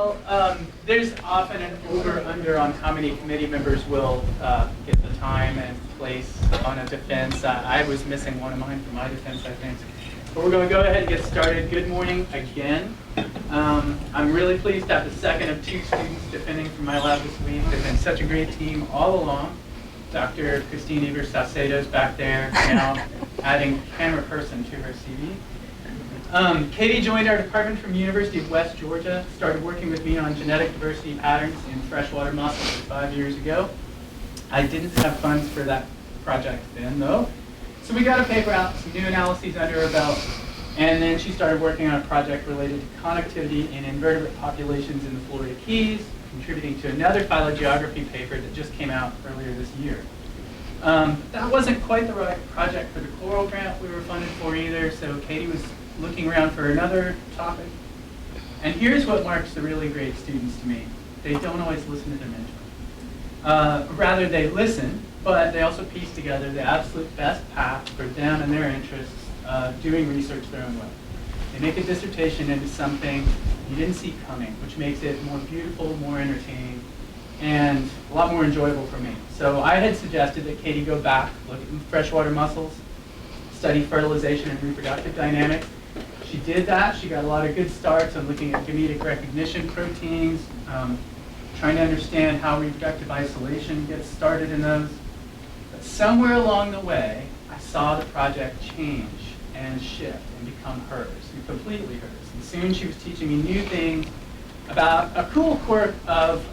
Well, there's often an over-under on how many committee members will get the time and place on a defense. I was missing one of mine for my defense, I think. But we're going to go ahead and get started. Good morning again. I'm really pleased to have the second of two students defending for my lab this week. They've been such a great team all along. Dr. Christine Evers-Salcedo is back there now, adding camera person to her CV. Katie joined our department from the University of West Georgia, started working with me on genetic diversity patterns in freshwater mussels 5 years ago. I didn't have funds for that project then, though. So we got a paper out, some new analyses under her belt, and then she started working on a project related to connectivity in invertebrate populations in the Florida Keys, contributing to another phylogeography paper that just came out earlier this year. That wasn't quite the right project for the coral grant we were funded for either, so Katie was looking around for another topic. And here's what marks the really great students to me. They don't always listen to their mentor. Rather, they listen, but they also piece together the absolute best path for them and their interests, doing research their own way. They make a dissertation into something you didn't see coming, which makes it more beautiful, more entertaining, and a lot more enjoyable for me. So I had suggested that Katie go back, look at freshwater mussels, study fertilization and reproductive dynamics. She did that. She got a lot of good starts on looking at gametic recognition proteins, trying to understand how reproductive isolation gets started in those. But somewhere along the way, I saw the project change and shift and become hers, and completely hers. And soon she was teaching me new things about a cool quirk of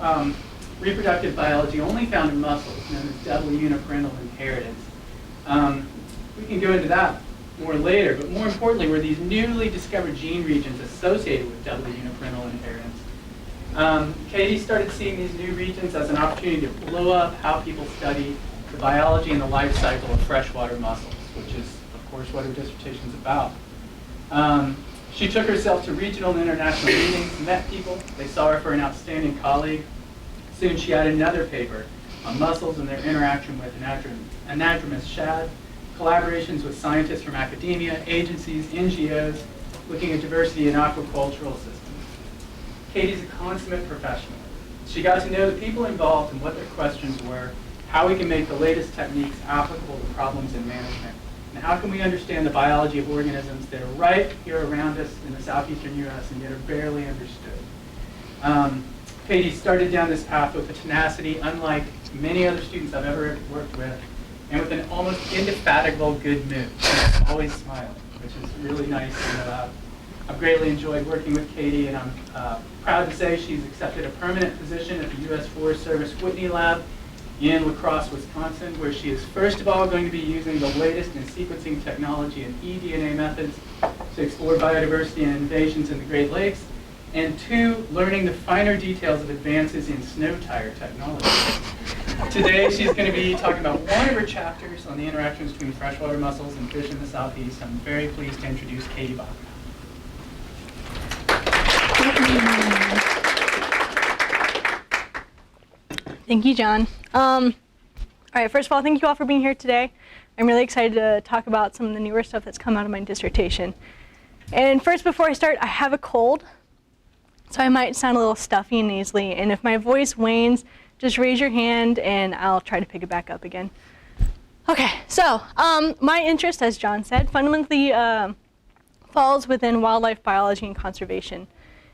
reproductive biology only found in mussels, known as double uniparental inheritance. We can go into that more later, but more importantly were these newly discovered gene regions associated with double uniparental inheritance. Katie started seeing these new regions as an opportunity to blow up how people study the biology and the life cycle of freshwater mussels, which is, of course, what her dissertation is about. She took herself to regional and international meetings, met people. They saw her for an outstanding colleague. Soon she had another paper on mussels and their interaction with anadromous shad, collaborations with scientists from academia, agencies, NGOs, looking at diversity in aquacultural systems. Katie's a consummate professional. She got to know the people involved and what their questions were, how we can make the latest techniques applicable to problems in management, and how can we understand the biology of organisms that are right here around us in the southeastern U.S. and yet are barely understood. Katie started down this path with a tenacity unlike many other students I've ever worked with, and with an almost indefatigable good mood. She's always smiling, which is really nice to know. I've greatly enjoyed working with Katie, and I'm proud to say she's accepted a permanent position at the U.S. Forest Service Whitney Lab in La Crosse, Wisconsin, where she is first of all going to be using the latest in sequencing technology and eDNA methods to explore biodiversity and invasions in the Great Lakes, and two, learning the finer details of advances in snow tire technology. Today, she's going to be talking about one of her chapters on the interactions between freshwater mussels and fish in the Southeast. I'm very pleased to introduce Katie Bockrath. Thank you, John. All right, first of all, thank you all for being here today. I'm really excited to talk about some of the newer stuff that's come out of my dissertation. And first, before I start, I have a cold, so I might sound a little stuffy and nasally. And if my voice wanes, just raise your hand and I'll try to pick it back up again. Okay, so my interest, as John said, fundamentally falls within wildlife biology and conservation.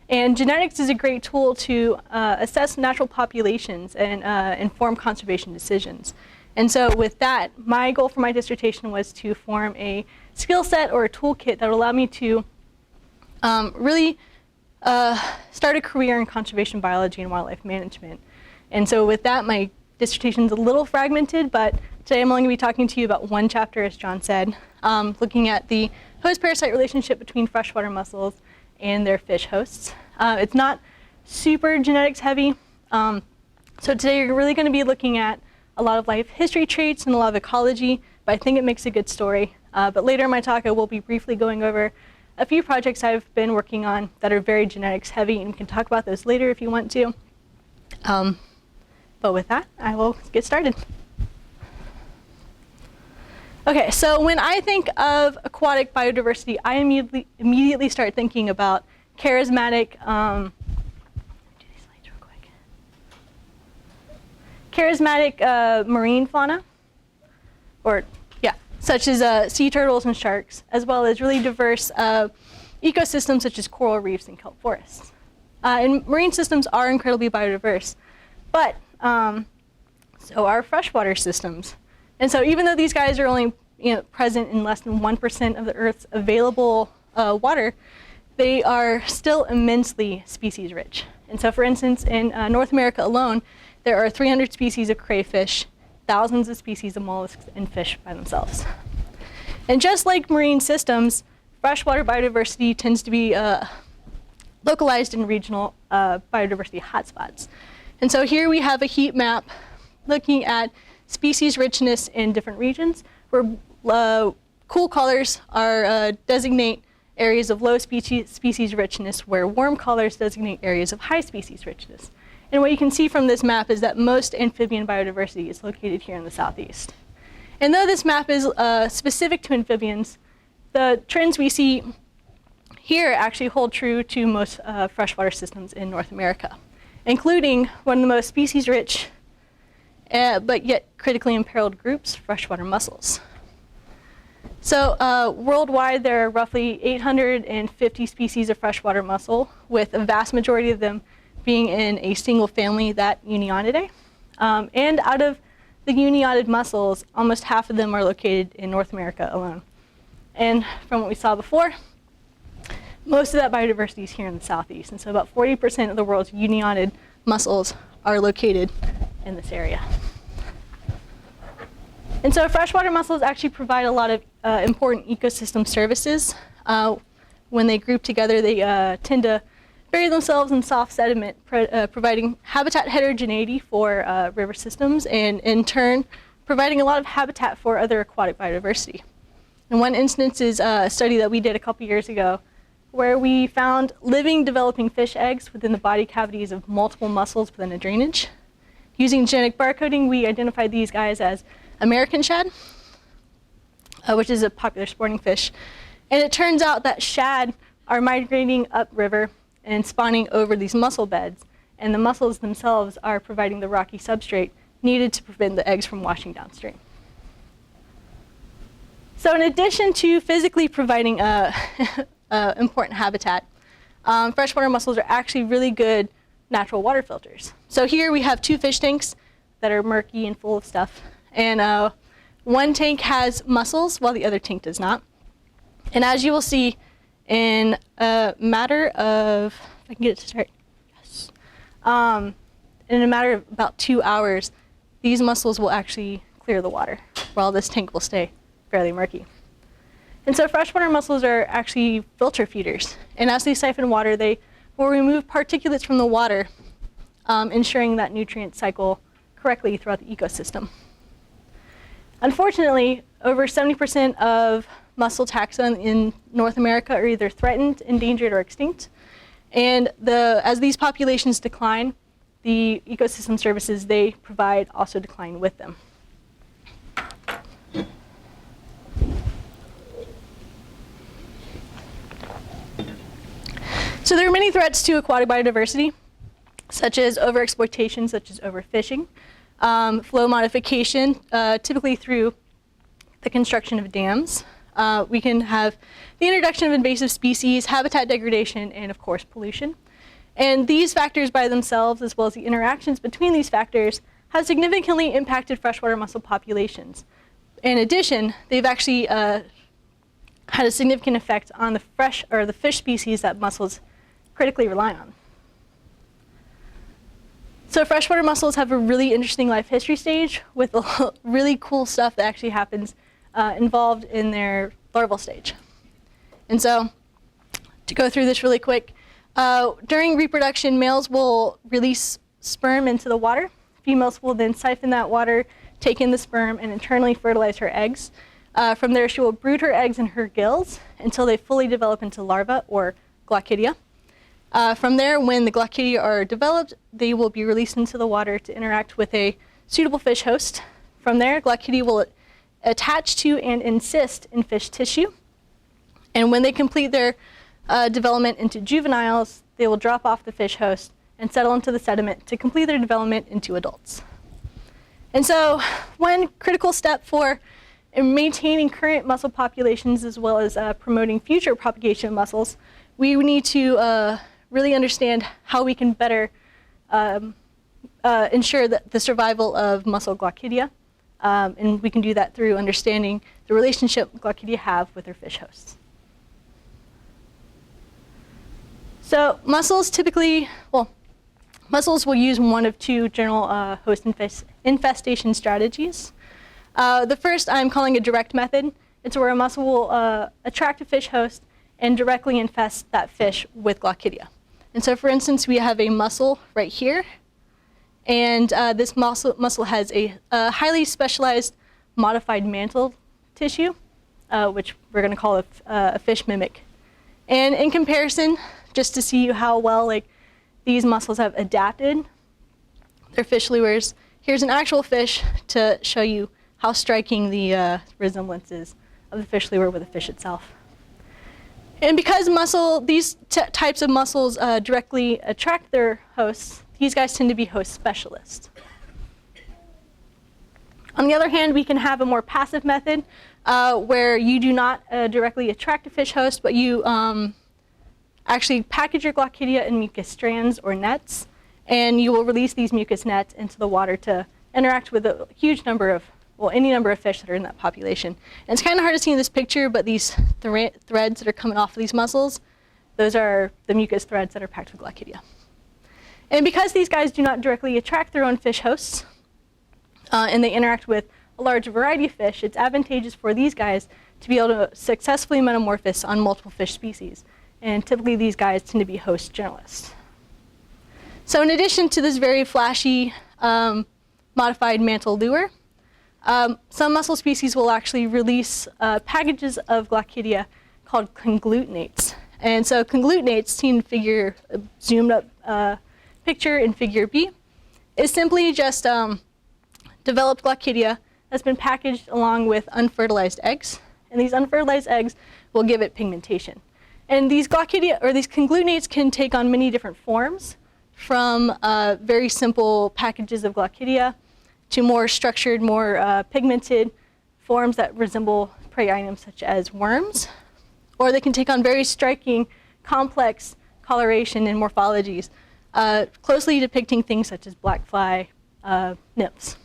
And genetics is a great tool to assess natural populations and inform conservation decisions. And so with that, my goal for my dissertation was to form a skill set or a toolkit that would allow me to really start a career in conservation biology and wildlife management. And so with that, my dissertation is a little fragmented, but today I'm only going to be talking to you about one chapter, as John said, looking at the host-parasite relationship between freshwater mussels and their fish hosts. It's not super genetics heavy. So today you're really going to be looking at a lot of life history traits and a lot of ecology, but I think it makes a good story. But later in my talk, I will be briefly going over a few projects I've been working on that are very genetics heavy, and we can talk about those later if you want to. But with that, I will get started. Okay, so when I think of aquatic biodiversity, I immediately start thinking about charismatic charismatic marine fauna, such as sea turtles and sharks, as well as really diverse ecosystems such as coral reefs and kelp forests. And marine systems are incredibly biodiverse, but so are freshwater systems. And so even though these guys are only present in less than 1% of the Earth's available water, they are still immensely species rich. And so for instance, in North America alone, there are 300 species of crayfish, thousands of species of mollusks and fish by themselves. And just like marine systems, freshwater biodiversity tends to be localized in regional biodiversity hotspots. And so here we have a heat map looking at species richness in different regions, where cool colors are designate areas of low species richness, where warm colors designate areas of high species richness. And what you can see from this map is that most amphibian biodiversity is located here in the southeast. And though this map is specific to amphibians, the trends we see here actually hold true to most freshwater systems in North America, including one of the most species-rich but yet critically imperiled groups, freshwater mussels. So worldwide, there are roughly 850 species of freshwater mussel, with a vast majority of them being in a single family, that Unionidae. And out of the Unionid mussels, almost half of them are located in North America alone. And from what we saw before, most of that biodiversity is here in the southeast. And so about 40% of the world's Unionid mussels are located in this area. And so freshwater mussels actually provide a lot of important ecosystem services. When they group together, they tend to bury themselves in soft sediment, providing habitat heterogeneity for river systems, and in turn, providing a lot of habitat for other aquatic biodiversity. And one instance is a study that we did a couple years ago, where we found living developing fish eggs within the body cavities of multiple mussels within a drainage. Using genetic barcoding, we identified these guys as American shad, which is a popular sporting fish. And it turns out that shad are migrating upriver and spawning over these mussel beds, and the mussels themselves are providing the rocky substrate needed to prevent the eggs from washing downstream. So in addition to physically providing important habitat, freshwater mussels are actually really good natural water filters. So here we have two fish tanks that are murky and full of stuff. And one tank has mussels while the other tank does not. And as you will see, in a matter of, if I can get it to start, yes. In a matter of about 2 hours, these mussels will actually clear the water, while this tank will stay fairly murky. And so freshwater mussels are actually filter feeders. And as they siphon water, they will remove particulates from the water, ensuring that nutrient cycle correctly throughout the ecosystem. Unfortunately, over 70% of mussel taxa in North America are either threatened, endangered, or extinct. And as these populations decline, the ecosystem services they provide also decline with them. So there are many threats to aquatic biodiversity, such as overexploitation, such as overfishing, flow modification, typically through the construction of dams. We can have the introduction of invasive species, habitat degradation, and of course pollution. And these factors by themselves, as well as the interactions between these factors, have significantly impacted freshwater mussel populations. In addition, they've actually had a significant effect on the fish species that mussels critically rely on. So freshwater mussels have a really interesting life history stage with really cool stuff that actually happens involved in their larval stage. And so, to go through this really quick, during reproduction, males will release sperm into the water. Females will then siphon that water, take in the sperm, and internally fertilize her eggs. From there, she will brood her eggs in her gills until they fully develop into larvae, or glochidia. From there, when the glochidia are developed, they will be released into the water to interact with a suitable fish host. From there, glochidia will attach to and encyst in fish tissue. And when they complete their development into juveniles, they will drop off the fish host and settle into the sediment to complete their development into adults. And so one critical step for maintaining current mussel populations as well as promoting future propagation of mussels, we need to really understand how we can better ensure that the survival of mussel glochidia. And we can do that through understanding the relationship glochidia have with their fish hosts. So mussels typically, mussels will use one of two general host infestation strategies. The first I'm calling a direct method. It's where a mussel will attract a fish host and directly infest that fish with glochidia. And so for instance, we have a mussel right here. And this mussel has a highly specialized modified mantle tissue, which we're going to call a fish mimic. And in comparison, just to see how well these mussels have adapted their fish lures, here's an actual fish to show you how striking the resemblance is of the fish lure with the fish itself. And because these types of mussels directly attract their hosts, these guys tend to be host specialists. On the other hand, we can have a more passive method where you do not directly attract a fish host, but you actually package your glochidia in mucus strands or nets, and you will release these mucus nets into the water to interact with a huge number of, any number of fish that are in that population. And it's kind of hard to see in this picture, but these threads that are coming off of these mussels, those are the mucus threads that are packed with glochidia. And because these guys do not directly attract their own fish hosts, and they interact with a large variety of fish, it's advantageous for these guys to be able to successfully metamorphose on multiple fish species. And typically these guys tend to be host generalists. So in addition to this very flashy modified mantle lure, some mussel species will actually release packages of glochidia called conglutinates. And so conglutinates, seen in zoomed up picture in figure B, is simply just developed glochidia that's been packaged along with unfertilized eggs. And these unfertilized eggs will give it pigmentation. And these glochidia, or these conglutinates, can take on many different forms, from very simple packages of glochidia to more structured, more pigmented forms that resemble prey items such as worms. Or they can take on very striking, complex coloration and morphologies, closely depicting things such as black fly nymphs.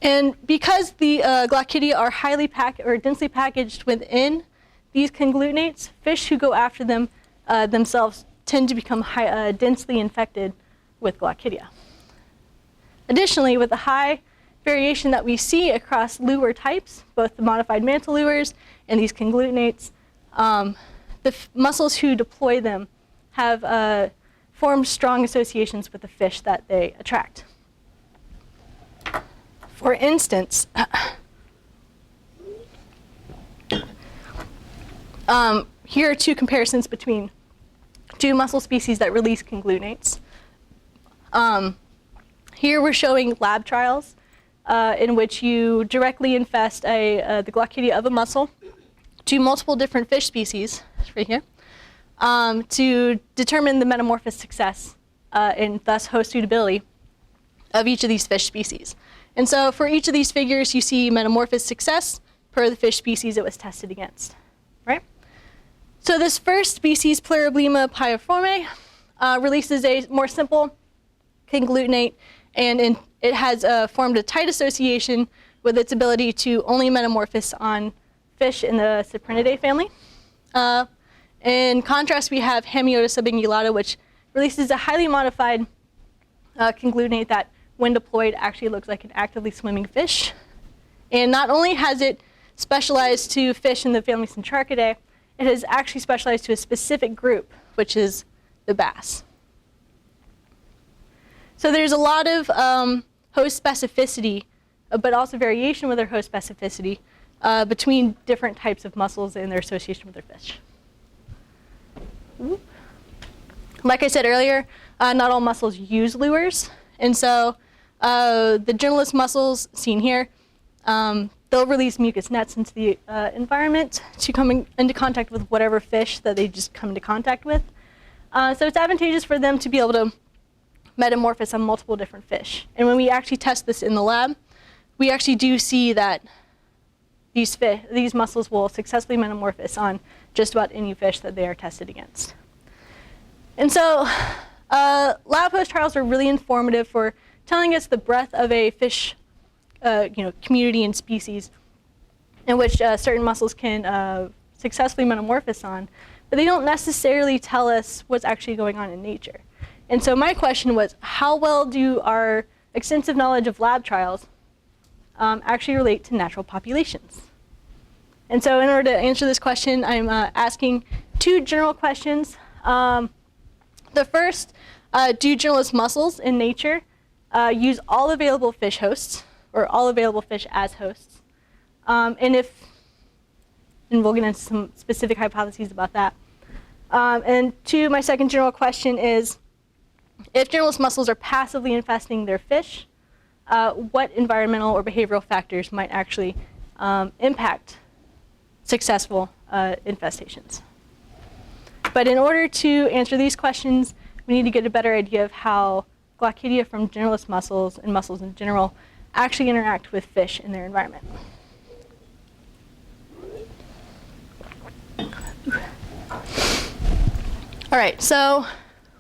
And because the glochidia are highly densely packaged within these conglutinates, fish who go after them themselves tend to become densely infected with glochidia. Additionally, with the high variation that we see across lure types, both the modified mantle lures and these conglutinates, the mussels who deploy them have formed strong associations with the fish that they attract. For instance, here are two comparisons between two mussel species that release conglutinates. Here we're showing lab trials in which you directly infest the glochidia of a mussel to multiple different fish species, right here, to determine the metamorphosis success and thus host suitability of each of these fish species. And so for each of these figures, you see metamorphosis success per the fish species it was tested against, right? So this first species, Pleurablema piiforme, releases a more simple conglutinate, and it has formed a tight association with its ability to only metamorphose on fish in the Cyprinidae family. In contrast, we have Hamiota subingulata, which releases a highly modified conglutinate that, when deployed, actually looks like an actively swimming fish. And not only has it specialized to fish in the family Centrarchidae, it has actually specialized to a specific group, which is the bass. So there's a lot of host specificity, but also variation with their host specificity between different types of mussels and their association with their fish. Like I said earlier, not all mussels use lures. And so the generalist mussels seen here, they'll release mucus nets into the environment to come into contact with whatever fish that they just come into contact with. So it's advantageous for them to be able to metamorphose on multiple different fish. And when we actually test this in the lab, we actually do see that these mussels will successfully metamorphose on just about any fish that they are tested against. And so lab host trials are really informative for telling us the breadth of a fish community and species in which certain mussels can successfully metamorphose on, but they don't necessarily tell us what's actually going on in nature. And so my question was, how well do our extensive knowledge of lab trials actually relate to natural populations? And so in order to answer this question, I'm asking two general questions. The first, do journalist mussels in nature use all available fish hosts, or all available fish as hosts? And we'll get into some specific hypotheses about that. And two, my second general question is, if journalist mussels are passively infesting their fish, what environmental or behavioral factors might actually impact successful infestations? But in order to answer these questions, we need to get a better idea of how glochidia from journalist mussels and mussels in general actually interact with fish in their environment. All right, so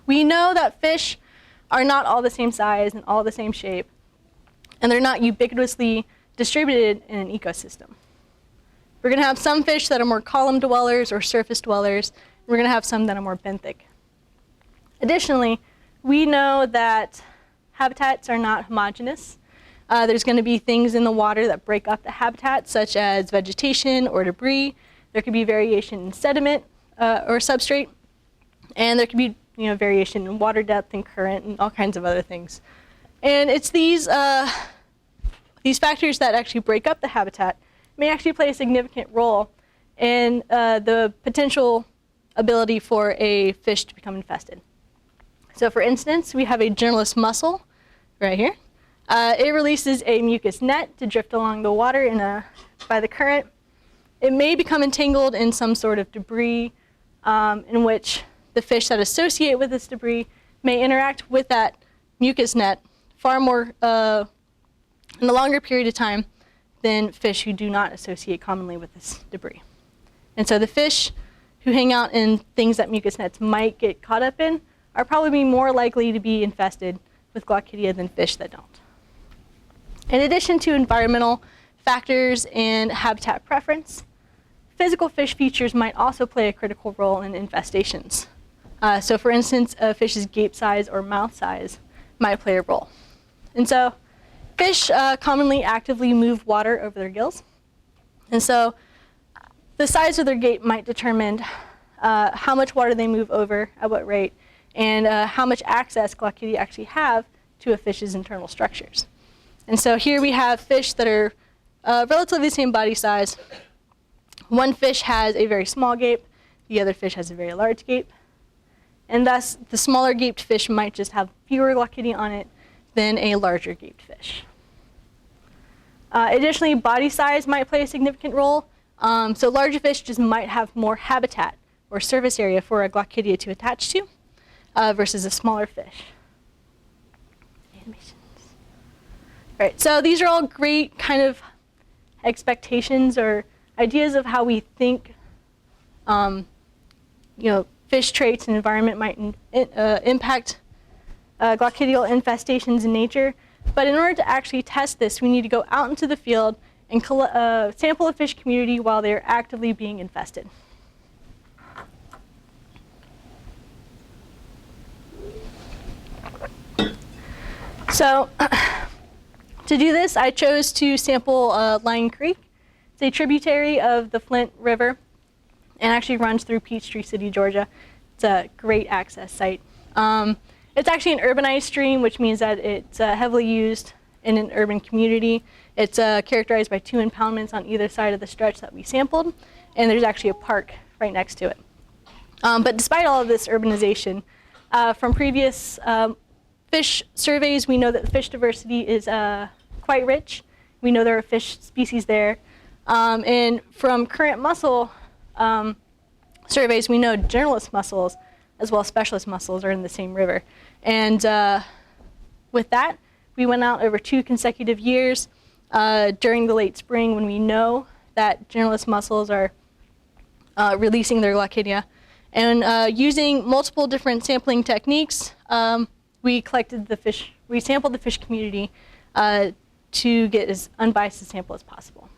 we know that fish are not all the same size and all the same shape, and they're not ubiquitously distributed in an ecosystem. We're going to have some fish that are more column dwellers or surface dwellers, and we're going to have some that are more benthic. Additionally, we know that habitats are not homogeneous. There's going to be things in the water that break up the habitat, such as vegetation or debris. There could be variation in sediment or substrate, and there could be variation in water depth and current and all kinds of other things. And it's these factors that actually break up the habitat may actually play a significant role in the potential ability for a fish to become infested. So for instance, we have a journalist mussel right here. It releases a mucus net to drift along the water by the current. It may become entangled in some sort of debris in which the fish that associate with this debris may interact with that mucus net far more in a longer period of time than fish who do not associate commonly with this debris. And so the fish who hang out in things that mucus nets might get caught up in are probably more likely to be infested with glochidia than fish that don't. In addition to environmental factors and habitat preference, physical fish features might also play a critical role in infestations. So for instance, a fish's gape size or mouth size might play a role. And so fish commonly actively move water over their gills. And so the size of their gape might determine how much water they move over, at what rate, and how much access glochidia actually have to a fish's internal structures. And so here we have fish that are relatively the same body size. One fish has a very small gape, the other fish has a very large gape. And thus, the smaller gaped fish might just have fewer glochidia on it than a larger gaped fish. Additionally, body size might play a significant role. So larger fish just might have more habitat or surface area for a glochidia to attach to versus a smaller fish. Animations. All right, so these are all great kind of expectations or ideas of how we think fish traits and environment might impact glochidial infestations in nature. But in order to actually test this, we need to go out into the field and sample a fish community while they're actively being infested. So to do this, I chose to sample Lion Creek. It's a tributary of the Flint River and actually runs through Peachtree City, Georgia. It's a great access site. It's actually an urbanized stream, which means that it's heavily used in an urban community. It's characterized by 2 impoundments on either side of the stretch that we sampled, and there's actually a park right next to it. But despite all of this urbanization, from previous fish surveys, we know that the fish diversity is quite rich. We know there are fish species there. And from current mussel surveys, we know generalist mussels as well as specialist mussels are in the same river. And with that, we went out over 2 consecutive years during the late spring when we know that generalist mussels are releasing their glochidia. And using multiple different sampling techniques, we collected the fish, we sampled the fish community to get as unbiased a sample as possible.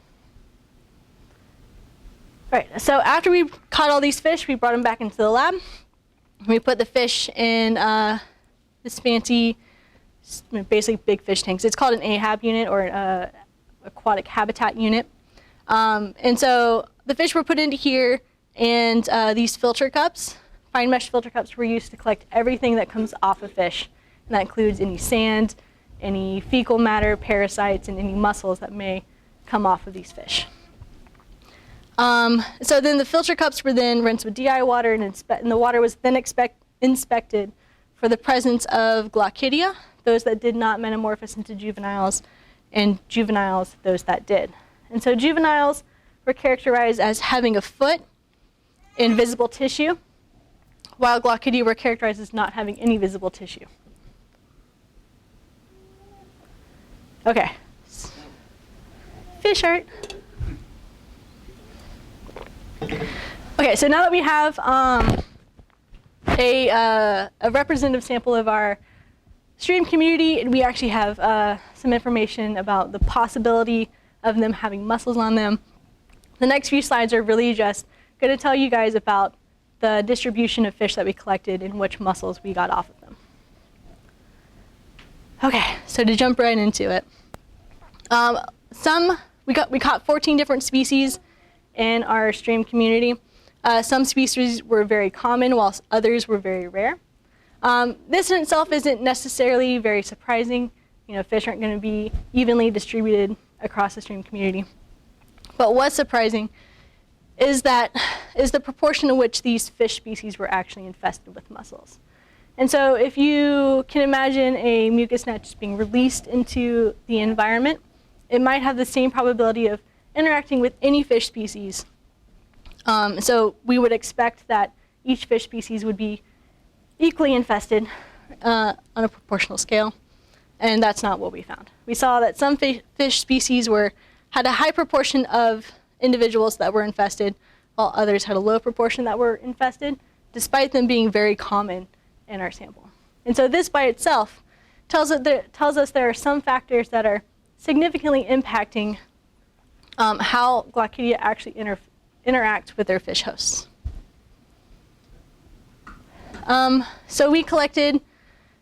All right, so after we caught all these fish, we brought them back into the lab. We put the fish in this fancy, basically big fish tanks. It's called an AHAB unit, or an aquatic habitat unit. And so the fish were put into here, and these filter cups, fine mesh filter cups, were used to collect everything that comes off a fish. And that includes any sand, any fecal matter, parasites, and any mussels that may come off of these fish. So then the filter cups were then rinsed with DI water, and the water was then inspected for the presence of glochidia, those that did not metamorphose into juveniles, and juveniles, those that did. And so juveniles were characterized as having a foot and visible tissue, while glochidia were characterized as not having any visible tissue. Okay. Fish art. Okay, so now that we have a representative sample of our stream community, and we actually have some information about the possibility of them having mussels on them, the next few slides are really just going to tell you guys about the distribution of fish that we collected and which mussels we got off of them. Okay, so to jump right into it. We caught 14 different species in our stream community. Some species were very common, whilst others were very rare. This in itself isn't necessarily very surprising. You know, fish aren't going to be evenly distributed across the stream community. But what's surprising is the proportion in which these fish species were actually infested with mussels. And so if you can imagine a mucus net just being released into the environment, it might have the same probability of interacting with any fish species. So we would expect that each fish species would be equally infested on a proportional scale, and that's not what we found. We saw that some fish species had a high proportion of individuals that were infested, while others had a low proportion that were infested, despite them being very common in our sample. And so this by itself tells us there are some factors that are significantly impacting how glochidia actually interact with their fish hosts. So we collected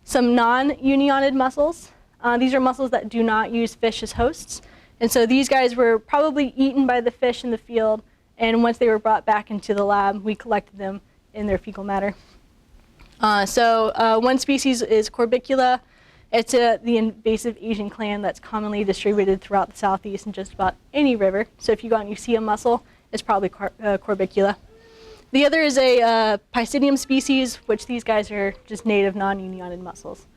some non-unionid mussels. These are mussels that do not use fish as hosts. And so these guys were probably eaten by the fish in the field, and once they were brought back into the lab, we collected them in their fecal matter. One species is Corbicula. It's the invasive Asian clan that's commonly distributed throughout the southeast in just about any river. So if you go out and you see a mussel, it's probably Corbicula. The other is a Pisidium species, which these guys are just native non-unionid mussels.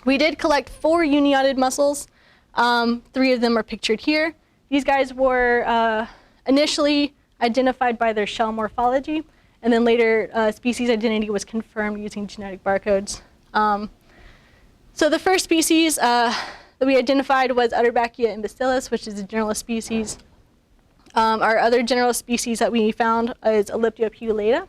We did collect 4 unionid mussels. 3 of them are pictured here. These guys were initially identified by their shell morphology, and then later species identity was confirmed using genetic barcodes. So the first species that we identified was Hydrobiologia imbecillus, which is a generalist species. Our other generalist species that we found is Elliptiopullata.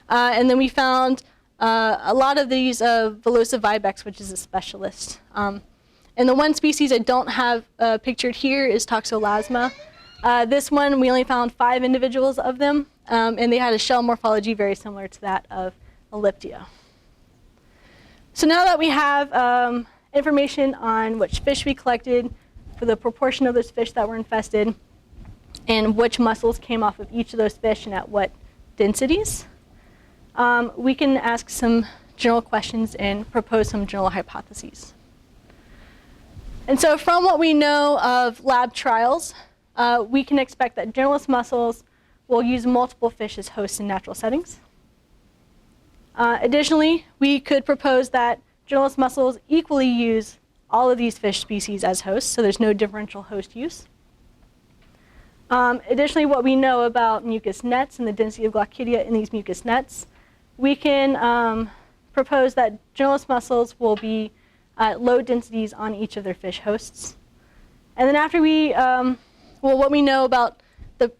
And then we found a lot of these Velosa vibex, which is a specialist. And the one species I don't have pictured here is Toxolasma. This one, we only found 5 individuals of them, and they had a shell morphology very similar to that of Elliptia. So now that we have information on which fish we collected, for the proportion of those fish that were infested, and which mussels came off of each of those fish and at what densities, we can ask some general questions and propose some general hypotheses. And so from what we know of lab trials, we can expect that generalist mussels will use multiple fish as hosts in natural settings. Additionally, we could propose that generalist mussels equally use all of these fish species as hosts, so there's no differential host use. Additionally, what we know about mucus nets and the density of glochidia in these mucus nets, we can propose that journalist mussels will be at low densities on each of their fish hosts. And then after we, what we know about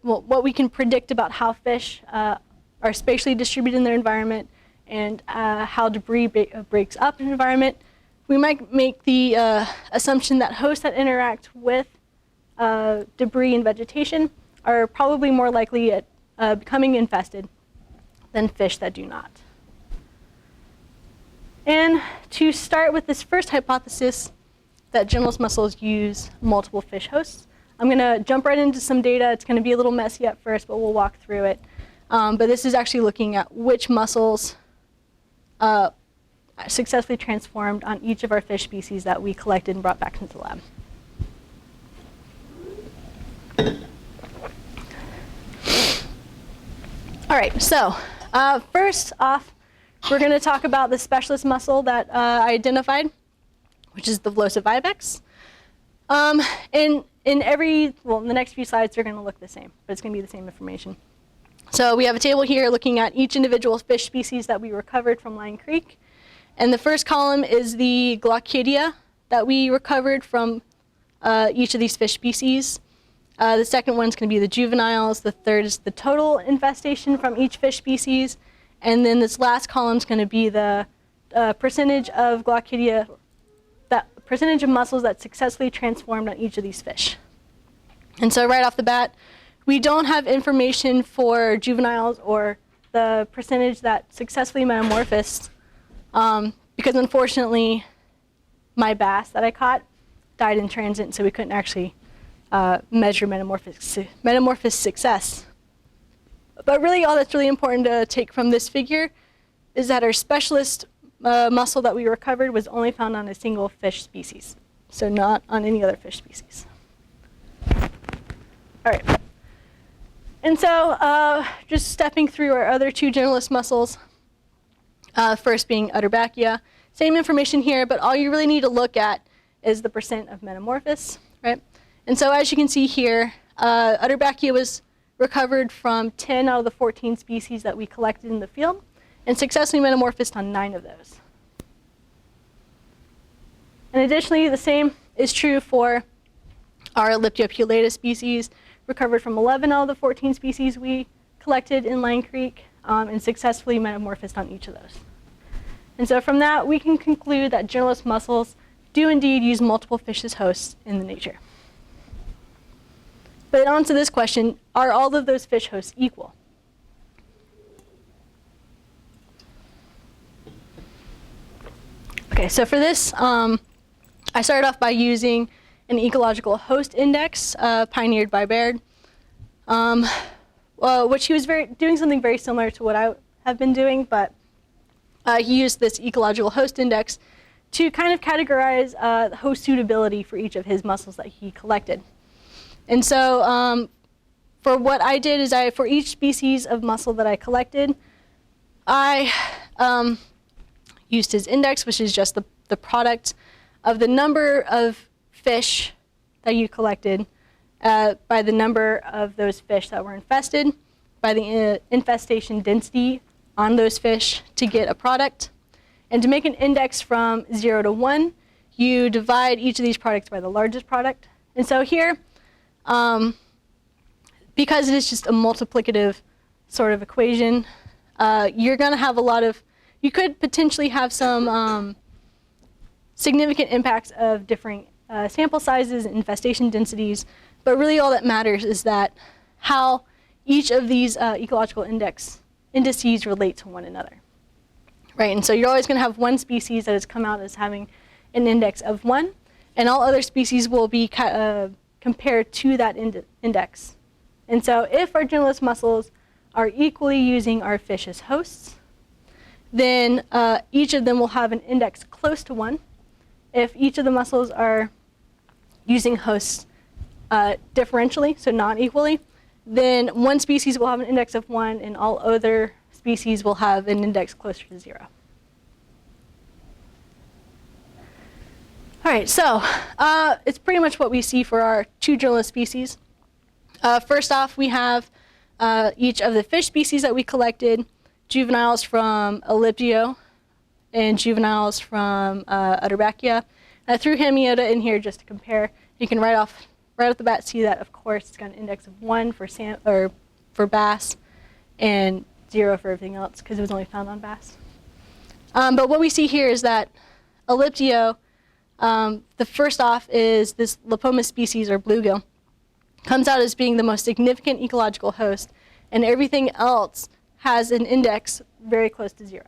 what we can predict about how fish are spatially distributed in their environment and how debris breaks up in the environment, we might make the assumption that hosts that interact with debris and vegetation are probably more likely at becoming infested than fish that do not. And to start with this first hypothesis that journalist mussels use multiple fish hosts, I'm going to jump right into some data. It's going to be a little messy at first, but we'll walk through it. But this is actually looking at which mussels successfully transformed on each of our fish species that we collected and brought back into the lab. All right, so first off, we're going to talk about the specialist mussel that I identified, which is the Vlosa vivax. In the next few slides, they're going to look the same, but it's going to be the same information. So we have a table here looking at each individual fish species that we recovered from Lion Creek. And the first column is the glochidia that we recovered from each of these fish species. The second one is going to be the juveniles. The third is the total infestation from each fish species. And then this last column is going to be the percentage of glochidia, that percentage of mussels that successfully transformed on each of these fish. And so right off the bat, we don't have information for juveniles or the percentage that successfully metamorphosed because unfortunately my bass that I caught died in transit, so we couldn't actually measure metamorphosis success. But really all that's really important to take from this figure is that our specialist mussel that we recovered was only found on a single fish species, so not on any other fish species. All right. And so just stepping through our other two journalist mussels, first being Hydrobiologia. Same information here, but all you really need to look at is the percent of metamorphosis, right? And so as you can see here, Hydrobiologia was recovered from 10 out of the 14 species that we collected in the field and successfully metamorphosed on 9 of those. And additionally, the same is true for our Elliptiopulata species, recovered from 11 out of the 14 species we collected in Lion Creek and successfully metamorphosed on each of those. And so from that, we can conclude that journalist mussels do indeed use multiple fish as hosts in the nature. But on to this question, are all of those fish hosts equal? Okay, so for this, I started off by using an ecological host index pioneered by Baird, which he was doing something very similar to what I have been doing, but he used this ecological host index to kind of categorize host suitability for each of his mussels that he collected. And so for what I did is for each species of mussel that I collected, I used his index, which is just the product of the number of fish that you collected by the number of those fish that were infested, by the infestation density on those fish to get a product. And to make an index from 0 to 1, you divide each of these products by the largest product. And so here, because it is just a multiplicative sort of equation, you're going to have you could potentially have some significant impacts of differing sample sizes and infestation densities, but really all that matters is that how each of these ecological indices relate to one another. Right, and so you're always going to have one species that has come out as having an index of 1, and all other species will be compared to that index. And so if our journalist mussels are equally using our fish as hosts, then each of them will have an index close to 1. If each of the mussels are using hosts differentially, so not equally, then one species will have an index of 1 and all other species will have an index closer to 0. All right, so it's pretty much what we see for our two journalist species. First off, we have each of the fish species that we collected, juveniles from Elliptio, and juveniles from Hydrobiologia. I threw Hemiota in here just to compare. You can right off the bat see that, of course, it's got an index of 1 for bass and 0 for everything else because it was only found on bass. But what we see here is that Elliptio, the first off is this Lipoma species, or bluegill, comes out as being the most significant ecological host, and everything else has an index very close to 0.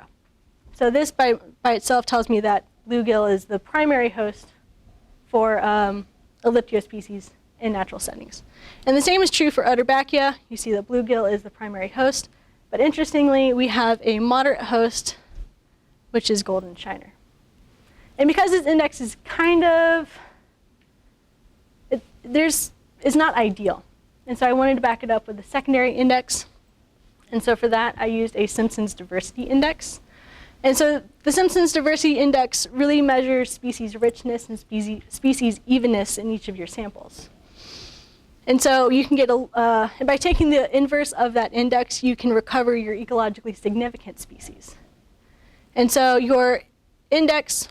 So this by itself tells me that bluegill is the primary host for Elliptio species in natural settings. And the same is true for Hydrobiologia. You see that bluegill is the primary host, but interestingly, we have a moderate host, which is golden shiner. And because this index is kind of, it's not ideal. And so I wanted to back it up with a secondary index. And so for that, I used a Simpson's diversity index. And so the Simpson's diversity index really measures species richness and species evenness in each of your samples. And so you can get and by taking the inverse of that index, you can recover your ecologically significant species. And so your index,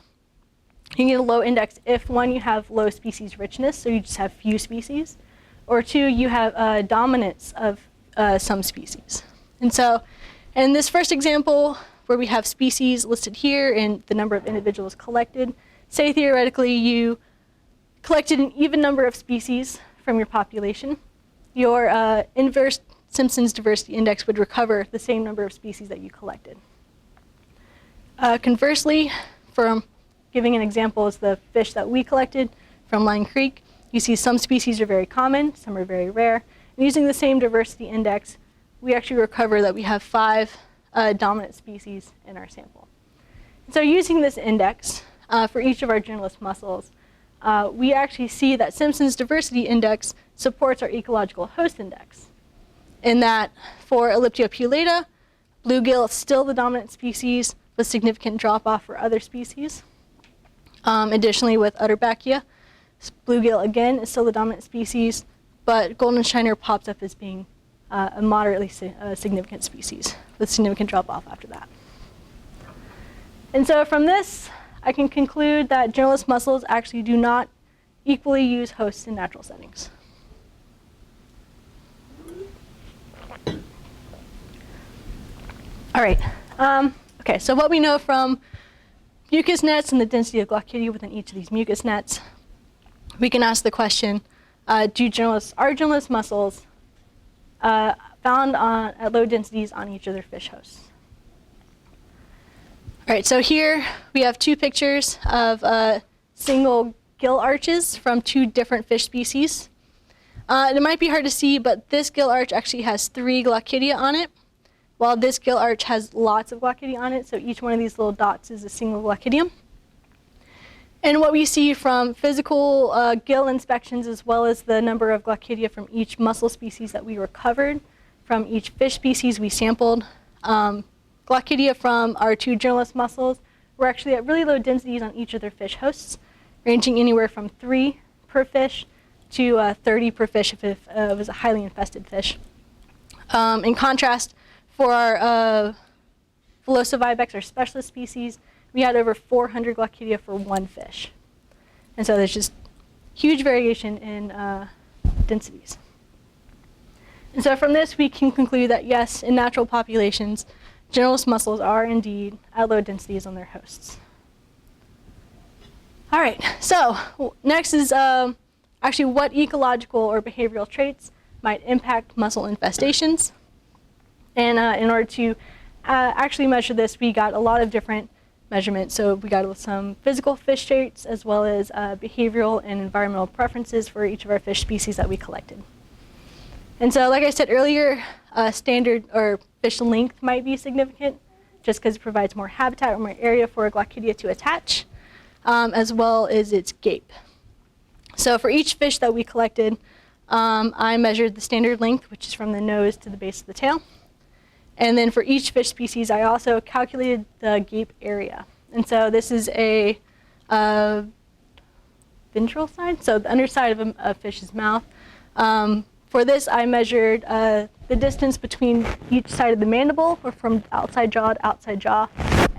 you can get a low index if, 1, you have low species richness, so you just have few species, or 2, you have dominance of some species. And so in this first example, where we have species listed here and the number of individuals collected, say theoretically you collected an even number of species from your population, your inverse Simpson's diversity index would recover the same number of species that you collected. Conversely, from giving an example is the fish that we collected from Line Creek, you see some species are very common, some are very rare. And using the same diversity index, we actually recover that we have 5 dominant species in our sample. And so using this index for each of our generalist mussels, we actually see that Simpson's diversity index supports our ecological host index. In that for Elliptiopulata, bluegill is still the dominant species with significant drop-off for other species. Additionally, with Hydrobiologia, bluegill again is still the dominant species, but golden shiner pops up as being a moderately significant species with significant drop-off after that. And so from this, I can conclude that generalist mussels actually do not equally use hosts in natural settings. All right. Okay, so what we know from mucus nets and the density of glochidia within each of these mucus nets, we can ask the question, are generalist mussels found at low densities on each of their fish hosts? All right, so here we have 2 pictures of single gill arches from 2 different fish species. It might be hard to see, but this gill arch actually has 3 glochidia on it, while this gill arch has lots of glochidia on it, so each one of these little dots is a single glochidium. And what we see from physical gill inspections, as well as the number of glochidia from each mussel species that we recovered from each fish species we sampled, glochidia from our 2 generalist mussels were actually at really low densities on each of their fish hosts, ranging anywhere from 3 per fish to 30 per fish if it was a highly infested fish. In contrast, for our Velocivibex, our specialist species, we had over 400 glochidia for 1 fish. And so there's just huge variation in densities. And so from this, we can conclude that yes, in natural populations, generalist mussels are indeed at low densities on their hosts. All right, so next is actually what ecological or behavioral traits might impact mussel infestations. And in order to actually measure this, we got a lot of different measurements. So we got some physical fish traits as well as behavioral and environmental preferences for each of our fish species that we collected. And so like I said earlier, standard or fish length might be significant just because it provides more habitat or more area for a glochidia to attach, as well as its gape. So for each fish that we collected, I measured the standard length, which is from the nose to the base of the tail. And then for each fish species, I also calculated the gape area. And so this is a ventral side, so the underside of a fish's mouth. For this, I measured the distance between each side of the mandible, or from outside jaw to outside jaw,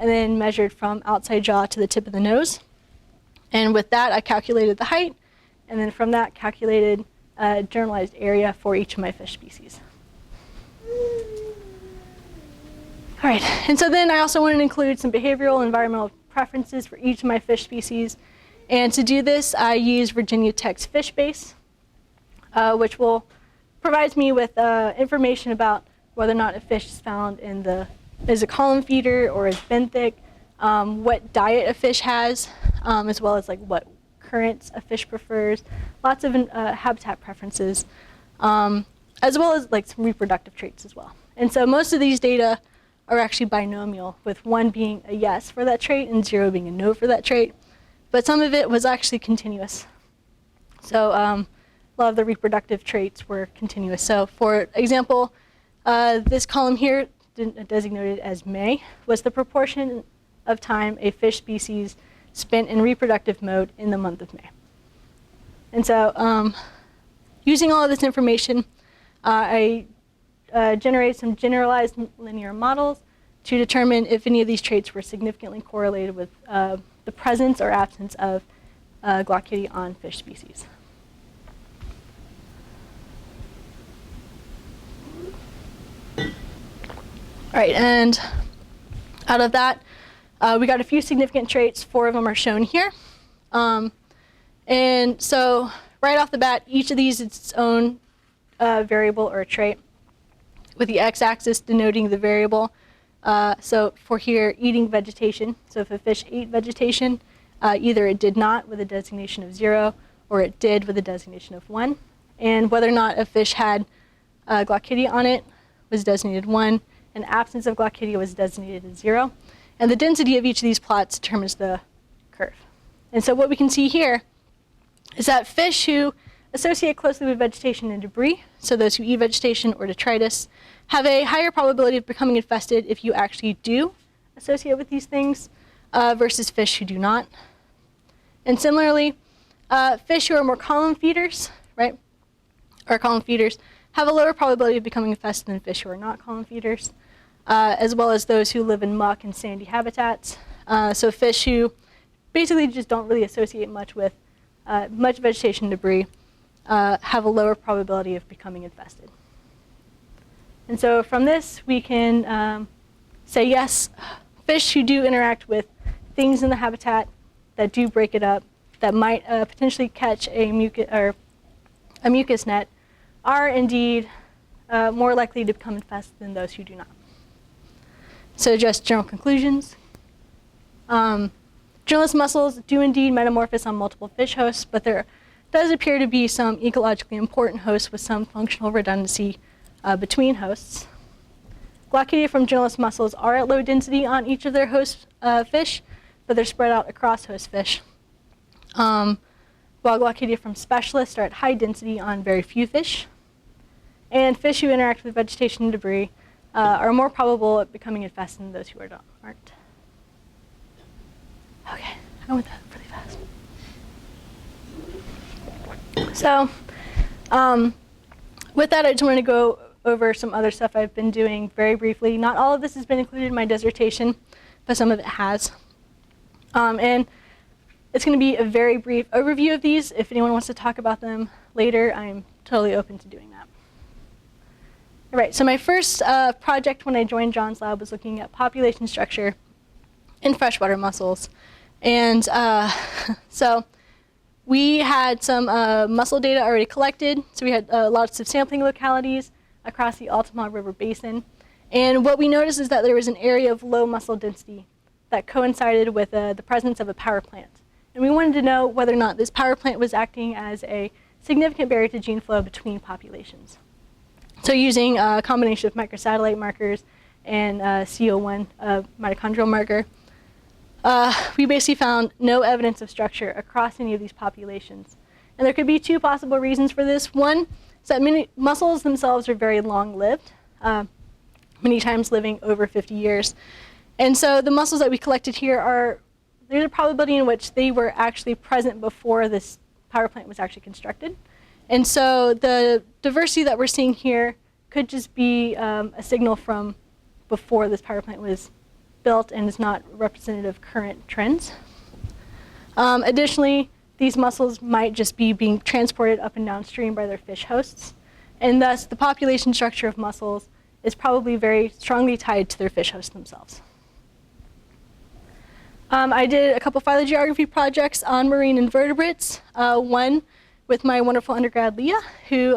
and then measured from outside jaw to the tip of the nose. And with that, I calculated the height, and then from that, calculated a generalized area for each of my fish species. All right, and so then I also wanted to include some behavioral and environmental preferences for each of my fish species. And to do this, I use Virginia Tech's fish base, which provides me with information about whether or not a fish is found as a column feeder or is benthic, what diet a fish has, as well as like what currents a fish prefers, lots of habitat preferences, as well as like some reproductive traits as well. And so most of these data are actually binomial, with 1 being a yes for that trait and 0 being a no for that trait. But some of it was actually continuous. So a lot of the reproductive traits were continuous. So for example, this column here, designated as May, was the proportion of time a fish species spent in reproductive mode in the month of May. And so using all of this information, I generated some generalized linear models to determine if any of these traits were significantly correlated with the presence or absence of glochidia on fish species. All right, and out of that, we got a few significant traits. 4 of them are shown here. And so right off the bat, each of these is its own variable or trait, with the x-axis denoting the variable. So for here, eating vegetation. So if a fish ate vegetation, either it did not with a designation of 0, or it did with a designation of 1. And whether or not a fish had glochidia on it was designated 1, and absence of glochidia was designated as 0. And the density of each of these plots determines the curve. And so what we can see here is that fish who associate closely with vegetation and debris, so those who eat vegetation or detritus, have a higher probability of becoming infested if you actually do associate with these things versus fish who do not. And similarly, fish who are more column feeders, right, or column feeders, have a lower probability of becoming infested than fish who are not column feeders, as well as those who live in muck and sandy habitats. So fish who basically just don't really associate much with much vegetation debris have a lower probability of becoming infested. And so from this, we can say, yes, fish who do interact with things in the habitat that do break it up, that might potentially catch a mucus net, are indeed more likely to become infested than those who do not. So just general conclusions. Journalist mussels do indeed metamorphose on multiple fish hosts, but there does appear to be some ecologically important hosts with some functional redundancy between hosts. Glochidia from journalist mussels are at low density on each of their host fish, but they're spread out across host fish. While glochidia from specialists are at high density on very few fish. And fish who interact with vegetation and debris are more probable at becoming infested than those who aren't. Okay, I went that really fast. So with that, I just wanted to go over some other stuff I've been doing very briefly. Not all of this has been included in my dissertation, but some of it has. And it's going to be a very brief overview of these. If anyone wants to talk about them later, I'm totally open to doing that. All right, so my first project when I joined John's lab was looking at population structure in freshwater mussels. And so we had some mussel data already collected. So we had lots of sampling localities across the Altamont River Basin. And what we noticed is that there was an area of low mussel density that coincided with the presence of a power plant. And we wanted to know whether or not this power plant was acting as a significant barrier to gene flow between populations. So using a combination of microsatellite markers and CO1 mitochondrial marker, we basically found no evidence of structure across any of these populations. And there could be 2 possible reasons for this. One is that many mussels themselves are very long-lived, many times living over 50 years. And so the mussels that we collected here there's a probability in which they were actually present before this power plant was actually constructed. And so the diversity that we're seeing here could just be a signal from before this power plant was built and is not representative of current trends. Additionally, these mussels might just be being transported up and downstream by their fish hosts, and thus the population structure of mussels is probably very strongly tied to their fish hosts themselves. I did a couple phylogeography projects on marine invertebrates, one with my wonderful undergrad Leah, who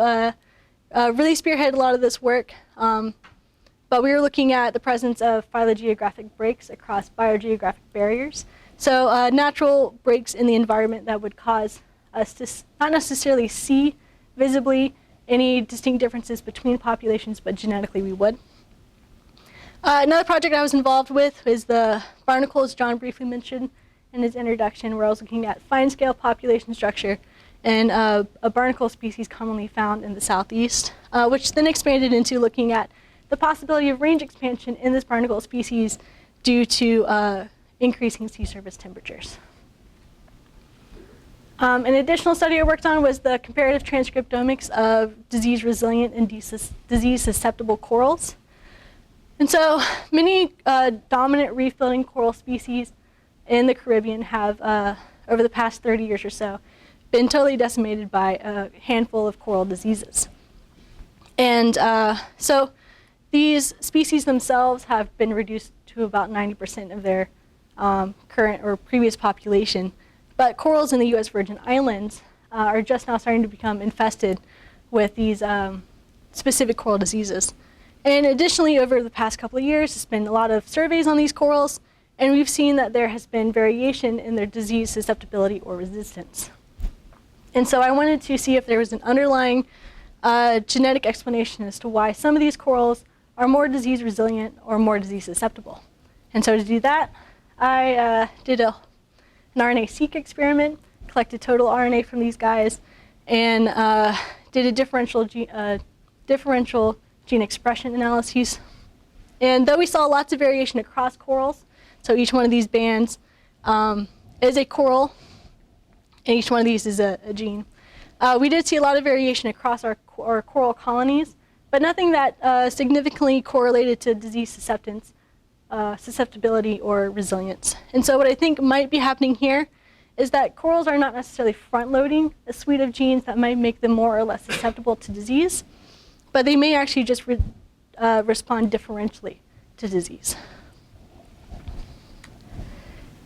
really spearheaded a lot of this work, but we were looking at the presence of phylogeographic breaks across biogeographic barriers. So natural breaks in the environment that would cause us to not necessarily see visibly any distinct differences between populations, but genetically we would. Another project I was involved with is the barnacles John briefly mentioned in his introduction, where I was looking at fine-scale population structure and a barnacle species commonly found in the southeast, which then expanded into looking at the possibility of range expansion in this barnacle species due to increasing sea surface temperatures. An additional study I worked on was the comparative transcriptomics of disease-resilient and disease-susceptible corals. And so many dominant reef-building coral species in the Caribbean have, over the past 30 years or so, been totally decimated by a handful of coral diseases. And so these species themselves have been reduced to about 90% of their current or previous population. But corals in the U.S. Virgin Islands are just now starting to become infested with these specific coral diseases. And additionally, over the past couple of years, there's been a lot of surveys on these corals, and we've seen that there has been variation in their disease susceptibility or resistance. And so I wanted to see if there was an underlying genetic explanation as to why some of these corals are more disease resilient or more disease susceptible. And so to do that, I did an RNA-seq experiment, collected total RNA from these guys, and did a differential gene expression analyses. And though we saw lots of variation across corals, so each one of these bands is a coral, and each one of these is a gene. We did see a lot of variation across our coral colonies, but nothing that significantly correlated to disease susceptibility or resilience. And so what I think might be happening here is that corals are not necessarily front-loading a suite of genes that might make them more or less susceptible to disease, but they may actually just respond differentially to disease.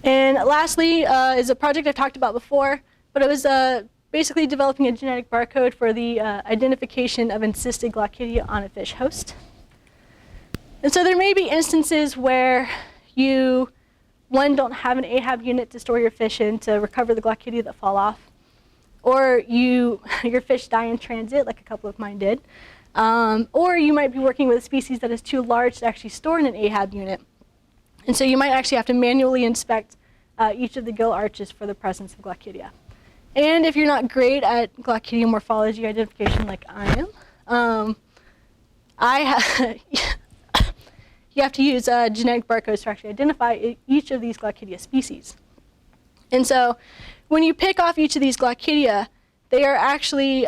And lastly is a project I've talked about before, but it was basically developing a genetic barcode for the identification of encysted glochidia on a fish host. And so there may be instances where you, one, don't have an AHAB unit to store your fish in to recover the glochidia that fall off, or your fish die in transit, like a couple of mine did, or you might be working with a species that is too large to actually store in an AHAB unit. And so you might actually have to manually inspect each of the gill arches for the presence of glochidia. And if you're not great at glochidia morphology identification like I am, you have to use genetic barcodes to actually identify each of these glochidia species. And so when you pick off each of these glochidia, they are actually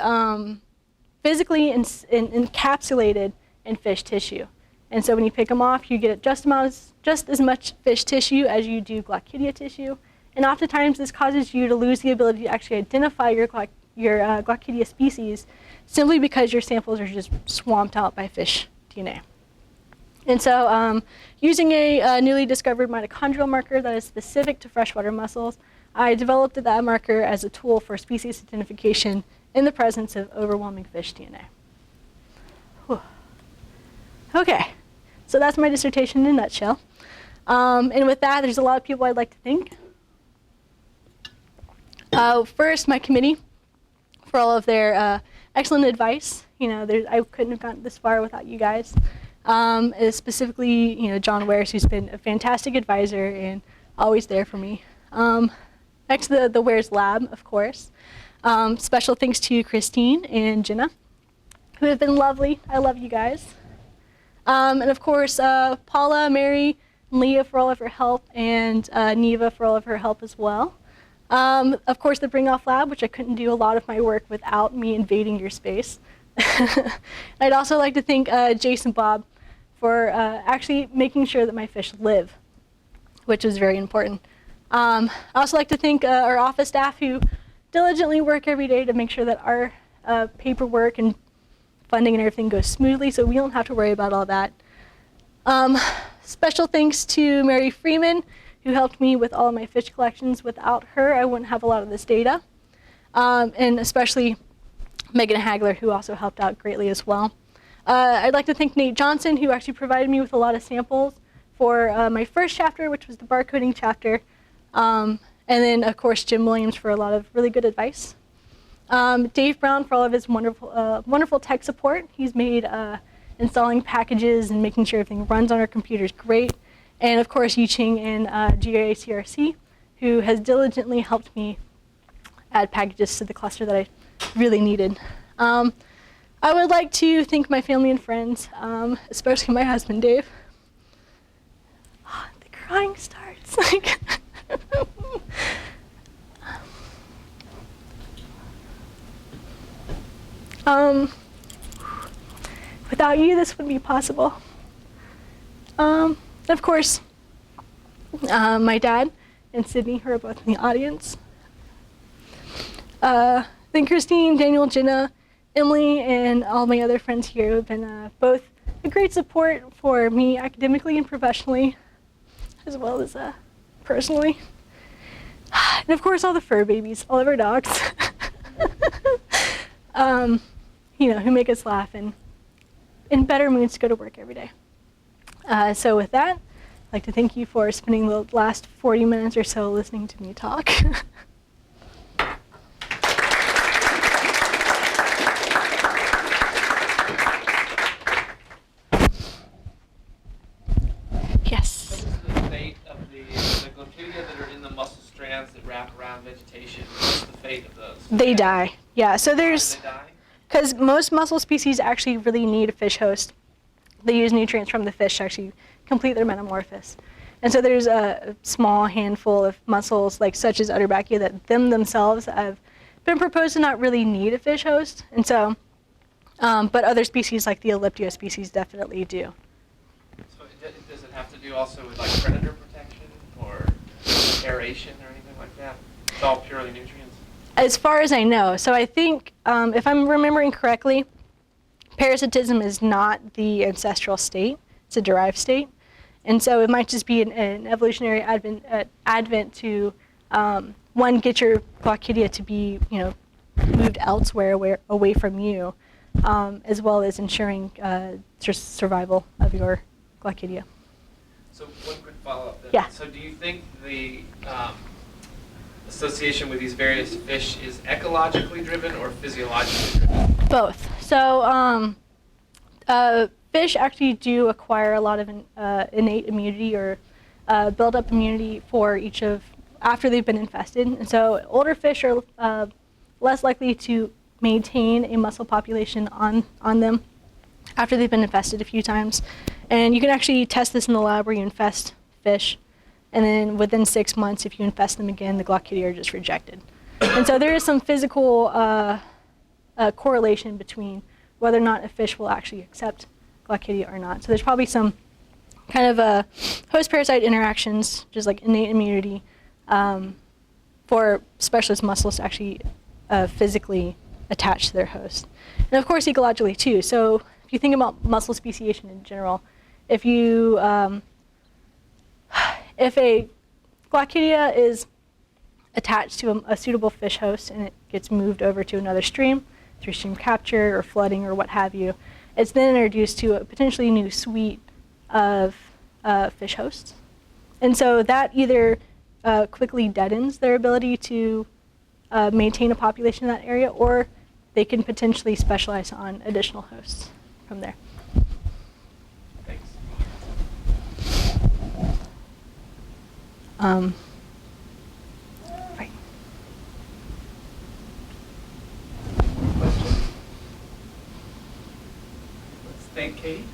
physically encapsulated in fish tissue. And so when you pick them off, you get just as much fish tissue as you do glochidia tissue. And oftentimes this causes you to lose the ability to actually identify your glochidia species simply because your samples are just swamped out by fish DNA. And so using a newly discovered mitochondrial marker that is specific to freshwater mussels, I developed that marker as a tool for species identification in the presence of overwhelming fish DNA. Whew. Okay, so that's my dissertation in a nutshell. And with that, there's a lot of people I'd like to thank. First, my committee for all of their excellent advice. I couldn't have gotten this far without you guys. Specifically, John Wares, who's been a fantastic advisor and always there for me. Next, the Wares Lab, of course. Special thanks to Christine and Jenna, who have been lovely. I love you guys. And of course, Paula, Mary, and Leah for all of her help, and Neva for all of her help as well. Of course, the Bring Off Lab, which I couldn't do a lot of my work without me invading your space. I'd also like to thank Jason Bob for actually making sure that my fish live which was very important. I also like to thank our office staff who diligently work every day to make sure that our paperwork and funding and everything goes smoothly, so we don't have to worry about all that. Special thanks to Mary Freeman, who helped me with all of my fish collections. Without her, I wouldn't have a lot of this data. And especially Megan Hagler, who also helped out greatly as well. I'd like to thank Nate Johnson, who actually provided me with a lot of samples for my first chapter, which was the barcoding chapter. And then, of course, Jim Williams for a lot of really good advice. Dave Brown for all of his wonderful tech support. He's made installing packages and making sure everything runs on our computers great. And of course, Yi Ching and GACRC, who has diligently helped me add packages to the cluster that I really needed. I would like to thank my family and friends, especially my husband, Dave. Oh, the crying starts. Without you, this wouldn't be possible. And of course, my dad and Sydney, who are both in the audience. Then Christine, Daniel, Jenna, Emily, and all my other friends here have been both a great support for me academically and professionally, as well as personally. And of course, all the fur babies, all of our dogs, who make us laugh and in better moods to go to work every day. So with that, I'd like to thank you for spending the last 40 minutes or so listening to me talk. Yes. What is the fate of the glochidia that are in the mussel strands that wrap around vegetation? What's the fate of those? They die. Yeah, so there's, They die? because most mussel species actually really need a fish host. They use nutrients from the fish to actually complete their metamorphosis. And so there's a small handful of mussels, like such as Hydrobiologia, that themselves have been proposed to not really need a fish host. And so, but other species like the Elliptio species definitely do. So does it have to do also with like predator protection or aeration or anything like that? It's all purely nutrients? As far as I know. So I think, if I'm remembering correctly, parasitism is not the ancestral state. It's a derived state. And so it might just be an evolutionary advent to, one, get your glochidia to be, moved elsewhere, away from you, as well as ensuring survival of your glochidia. So one quick follow-up then. Yeah. So do you think the association with these various fish is ecologically driven or physiologically driven? Both. So fish actually do acquire a lot of innate immunity or build-up immunity for each of after they've been infested. And so older fish are less likely to maintain a mussel population on them after they've been infested a few times. And you can actually test this in the lab where you infest fish, and then within 6 months, if you infest them again, the glochidia are just rejected. And so there is some physical correlation between whether or not a fish will actually accept glochidia or not. So there's probably some kind of host-parasite interactions, just like innate immunity, for specialist mussels to actually physically attach to their host. And of course, ecologically too. So if you think about mussel speciation in general, if a glochidia is attached to a suitable fish host and it gets moved over to another stream through stream capture or flooding or what have you, it's then introduced to a potentially new suite of fish hosts. And so that either quickly deadens their ability to maintain a population in that area, or they can potentially specialize on additional hosts from there. Thanks. Right. Question? Let's thank Katie.